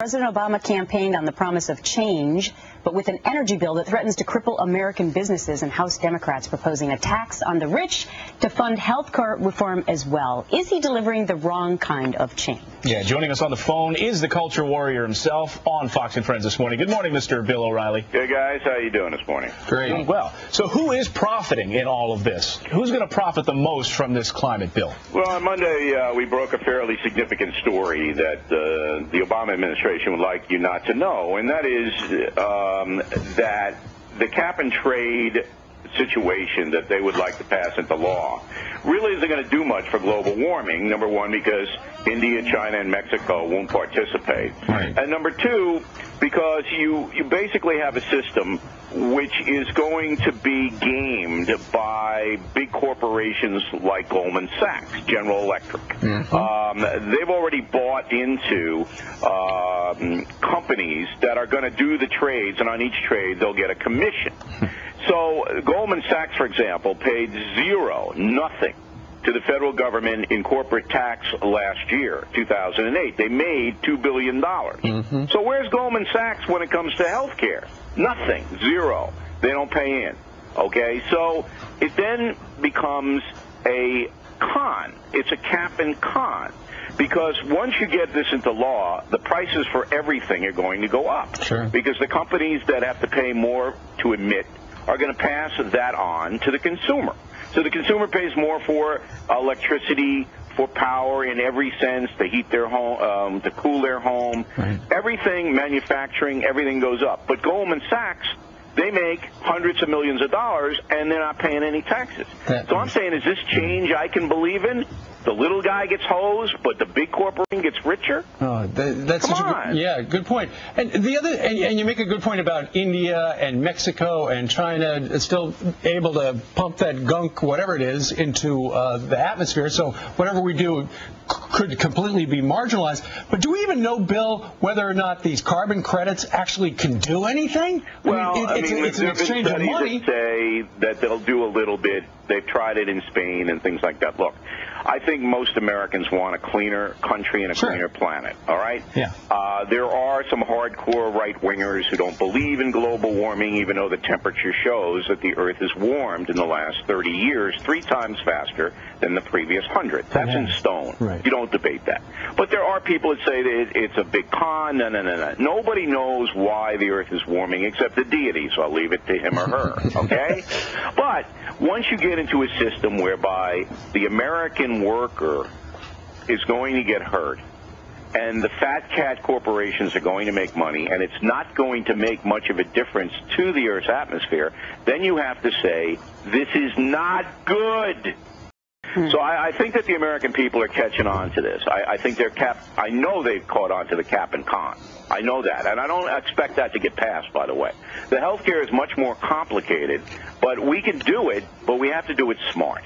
President Obama campaigned on the promise of change, but with an energy bill that threatens to cripple American businesses, and House Democrats proposing a tax on the rich to fund health care reform as well. Is he delivering the wrong kind of change? Yeah, joining us on the phone is the culture warrior himself on Fox and Friends this morning. Good morning, Mr. Bill O'Reilly. Hey, guys. How you doing this morning? Great. Doing well. So who is profiting in all of this? Who's going to profit the most from this climate bill? Well, on Monday, we broke a fairly significant story that the Obama administration would like you not to know, and that is that the cap-and-trade situation that they would like to pass into law really isn't going to do much for global warming, number one, because India, China, and Mexico won't participate. Right. And number two, because you basically have a system which is going to be gamed by big corporations like Goldman Sachs, General Electric. Mm-hmm. They've already bought into companies that are going to do the trades, and on each trade they'll get a commission. So Goldman Sachs, for example, paid nothing to the federal government in corporate tax last year, 2008. They made $2 billion. Mm-hmm. So where's Goldman Sachs when it comes to health care? Nothing. Zero. They don't pay in. Okay? So it then becomes a con. It's a cap and con. Because once you get this into law, the prices for everything are going to go up. Sure. Because the companies that have to pay more to emit are going to pass that on to the consumer. So the consumer pays more for electricity, for power in every sense, to heat their home, to cool their home. Right. Everything, manufacturing, everything goes up. But Goldman Sachs, they make hundreds of millions of dollars, and they're not paying any taxes. So I'm saying, is this change I can believe in? The little guy gets hosed, but the big corporation gets richer? Oh, that's Come such on. a good, good point. And the other, and you make a good point about India and Mexico and China still able to pump that gunk, whatever it is, into the atmosphere. So whatever we do could completely be marginalized. But do we even know, Bill, whether or not these carbon credits actually can do anything? Well, it's an exchange of money. That say that they'll do a little bit. They've tried it in Spain and things like that. Look, I think most Americans want a cleaner country and a cleaner planet, all right? Yeah. There are some hardcore right-wingers who don't believe in global warming, even though the temperature shows that the Earth has warmed in the last 30 years 3 times faster than the previous 100. That's in stone. Right. You don't debate that. But there are people that say that it's a big con. No. Nobody knows why the Earth is warming except the deity, so I'll leave it to him or her, okay? But once you get into a system whereby the American worker is going to get hurt, and the fat cat corporations are going to make money, and it's not going to make much of a difference to the Earth's atmosphere, then you have to say, this is not good. So I think that the American people are catching on to this. I think I know they've caught on to the cap and con. I know that, and I don't expect that to get passed, by the way. The health care is much more complicated, but we can do it, but we have to do it smart.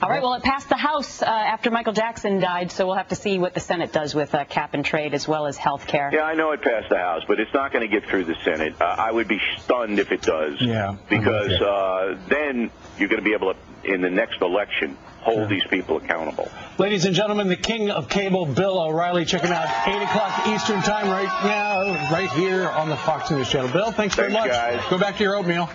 All right, well, it passed the House after Michael Jackson died, so we'll have to see what the Senate does with cap and trade as well as health care. Yeah, I know it passed the House, but it's not going to get through the Senate. I would be stunned if it does. Yeah. Because then you're going to be able to, in the next election, hold these people accountable. Ladies and gentlemen, the king of cable, Bill O'Reilly. Check him out 8 o'clock Eastern time right now, right here on the Fox News Channel. Bill, thanks very much. Guys. Go back to your oatmeal.